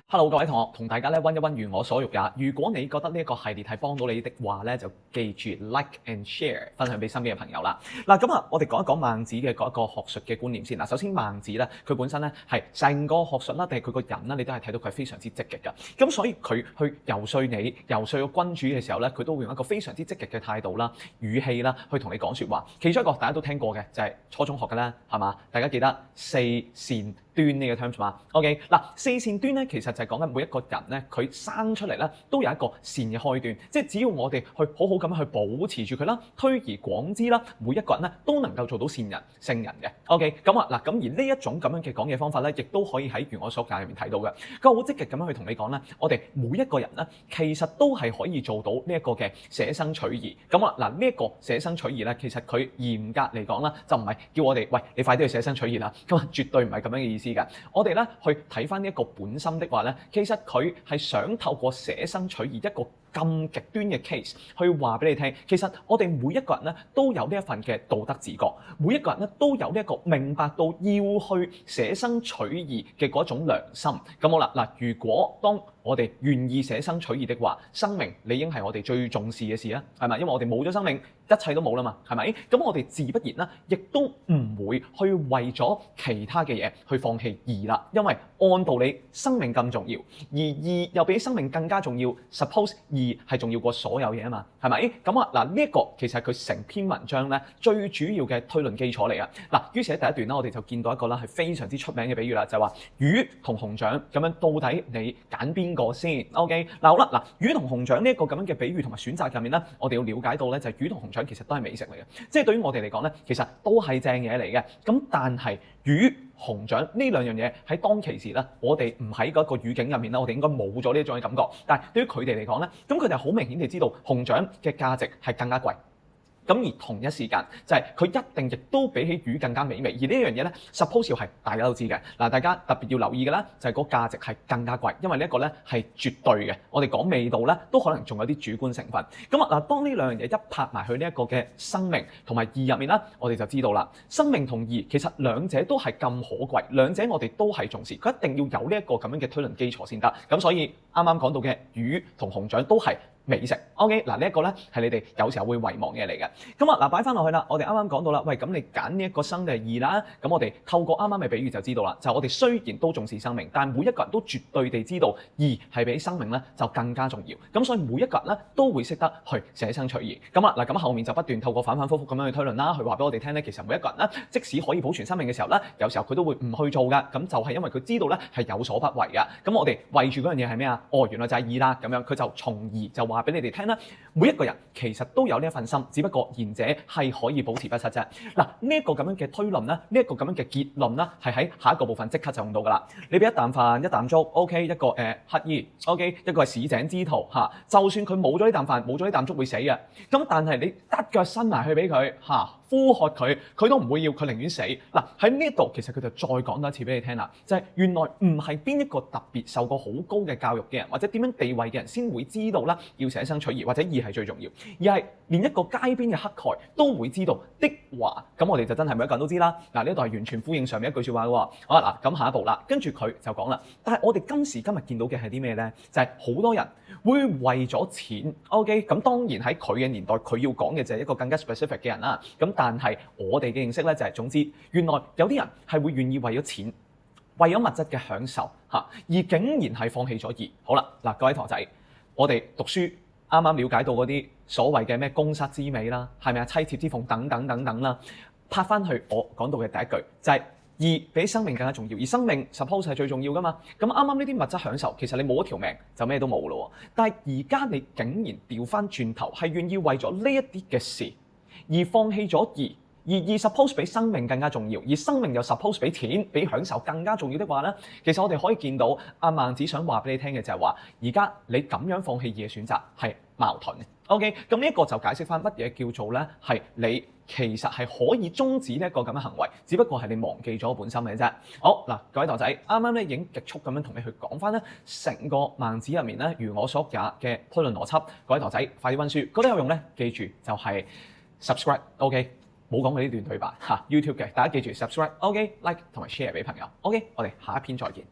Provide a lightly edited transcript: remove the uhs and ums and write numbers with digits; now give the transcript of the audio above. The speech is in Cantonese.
Hello，各位同學，同大家咧溫一溫如我所欲也。如果你覺得呢一個系列係幫到你的話咧，就記住 like and share， 分享俾身邊嘅朋友啦。咁我哋講一講孟子嘅嗰一個學術嘅觀念先。首先孟子咧，佢本身咧係成個學術啦，定係佢個人啦，你都係睇到佢係非常之積極㗎。咁所以佢去游說你、游說個君主嘅時候咧，佢都會用一個非常之積極嘅態度啦、語氣啦，去同你講説話。其中一個大家都聽過嘅就係初中學嘅啦，係嘛？大家記得四善端呢個 terms 嘛 ？OK， 四善端咧其實就係講緊每一個人咧，佢生出嚟咧都有一個善嘅開端，即係只要我哋去好好咁樣去保持住佢啦，推而廣之啦，每一個人咧都能夠做到善人、聖人嘅。OK， 咁而呢一種咁樣嘅講嘢方法咧，亦都可以喺如我所教入面睇到嘅。佢好積極咁樣去同你講咧，我哋每一個人咧其實都係可以做到呢一個嘅捨生取義。呢一個捨生取義咧，其實佢嚴格嚟講啦，就唔係叫我哋喂你快啲去捨生取義啦，咁絕對唔係咁樣嘅意思。我哋咧去睇翻呢一個本心的話咧，其實佢係想透過捨生取義一個咁極端嘅 case 去話俾你聽，其實我哋每一個人咧都有呢一份嘅道德自覺，每一個人咧都有呢一個明白到要去捨生取義嘅嗰種良心。咁好啦，如果當我哋願意捨生取義的話，生命理應係我哋最重視嘅事啊，係咪？因為我哋冇咗生命，一切都冇啦嘛，係咪？咁我哋自不然啦，亦都唔會去為咗其他嘅嘢去放棄義啦，因為按道理生命咁重要，而義又比生命更加重要。Suppose 義係重要過所有嘢啊嘛，係咪？咁呢一個其實係佢成篇文章咧最主要嘅推論基礎嚟啊。於是喺第一段啦，我哋就見到一個啦係非常之出名嘅比喻啦，就係話魚同熊掌咁樣，到底你揀邊個先 ？OK， 好啦，魚同熊掌呢一個咁樣嘅比喻同埋選擇入面咧，我哋要了解到咧就係魚同熊掌其實都係美食嚟嘅，即係對於我哋嚟講咧，其實都係正嘢嚟嘅。咁但係魚熊掌呢兩樣嘢喺當其時咧，我哋唔喺嗰個語境入面咧，我哋應該冇咗呢一種嘅感覺。但係對於佢哋嚟講咧，咁佢哋好明顯地知道熊掌嘅價值係更加貴。咁而同一時間就係佢一定亦都比起魚更加美味，而呢樣嘢咧 suppose 要係大家都知嘅。大家特別要留意嘅啦，就係個價值係更加貴，因為呢一個咧係絕對嘅。我哋講味道咧，都可能仲有啲主觀成分。咁當呢兩樣嘢一拍埋去呢一個嘅生命同埋義入面啦，我哋就知道啦，生命同義其實兩者都係咁可貴，兩者我哋都係重視，佢一定要有呢一個咁樣嘅推論基礎先得。咁所以啱啱講到嘅魚同熊掌都係美食。OK， 呢一個咧係你哋有時候會遺忘嘅嚟嘅。咁擺翻落去啦，我哋啱啱講到啦，喂，咁你揀呢一個生定係義啦？咁我哋透過啱啱嘅比喻就知道啦，就我哋雖然都重視生命，但每一個人都絕對地知道義係比生命咧就更加重要。咁所以每一個人咧都會識得去捨生取義。咁後面就不斷透過反反覆覆咁樣去推論啦，去話俾我哋聽咧，其實每一個人咧，即使可以保存生命嘅時候咧，有時候佢都會唔去做噶。咁就係因為佢知道咧係有所不為噶。咁我哋為住嗰樣嘢係咩啊？原來就係義啦。咁樣佢就從義就話俾你哋聽啦。每一個人其實都有呢一份心，只不過賢者係可以保持不失啫。呢一個咁樣嘅推論咧，呢一個咁樣嘅結論咧，係喺下一個部分即刻就用到噶啦。你俾一啖飯、一啖粥 ，OK， 一個乞兒 ，OK， 一個係市井之徒嚇。就算佢冇咗呢啖飯、冇咗呢啖粥會死嘅，咁但係你一腳伸埋去俾佢嚇，呼喝佢，佢都唔會要，佢寧願死。喺呢度其實佢就再講多一次俾你聽啦，就係原來唔係邊一個特別受過好高嘅教育嘅人，或者點樣地位嘅人先會知道啦，要捨生取義或者義係最重要，而係連一個街邊嘅乞丐都會知道的話，咁我哋就真係每一個人都知啦。呢度係完全呼應上面一句説話嘅喎。好啦，咁下一步啦，跟住佢就講啦。但係我哋今時今日見到嘅係啲咩呢？就係好多人會為咗錢 ，OK， 咁當然喺佢嘅年代，佢要講嘅就係一個更加 specific 嘅人啦。咁但係我哋嘅認識咧就係總之，原來有啲人係會願意為咗錢，為咗物質嘅享受而竟然係放棄咗義。好啦，各位同學仔，我哋讀書啱啱了解到嗰啲所謂嘅咩宮室之美啦，係咪啊？妻妾之鳳等等等等啦，拍翻去我講到嘅第一句就係義比生命更加重要，而生命 suppose 係最重要噶嘛。咁啱啱呢啲物質享受，其實你冇咗條命就咩都冇咯。但係而家你竟然調翻轉頭，係願意為咗呢一啲嘅事而放棄咗義。而 suppose 比生命更加重要，而生命又 suppose 比錢、比享受更加重要的話咧，其實我哋可以見到孟子想話俾你聽嘅就係話，而家你咁樣放棄義嘅選擇係矛盾嘅。OK， 咁呢一個就解釋翻乜嘢叫做咧係你其實係可以終止呢一個咁嘅行為，只不過係你忘記咗本心嘅啫。好各位同學仔，啱啱咧已經極速咁樣同你去講翻咧成個孟子入面咧如我所也嘅推論邏輯。各位同學仔，快啲溫書，覺得有用咧，記住就係 subscribe。OK。冇講過呢段對白YouTube 嘅，大家記住 subscribe，OK，like 同埋 share 俾朋友，OK，我哋下一篇再見。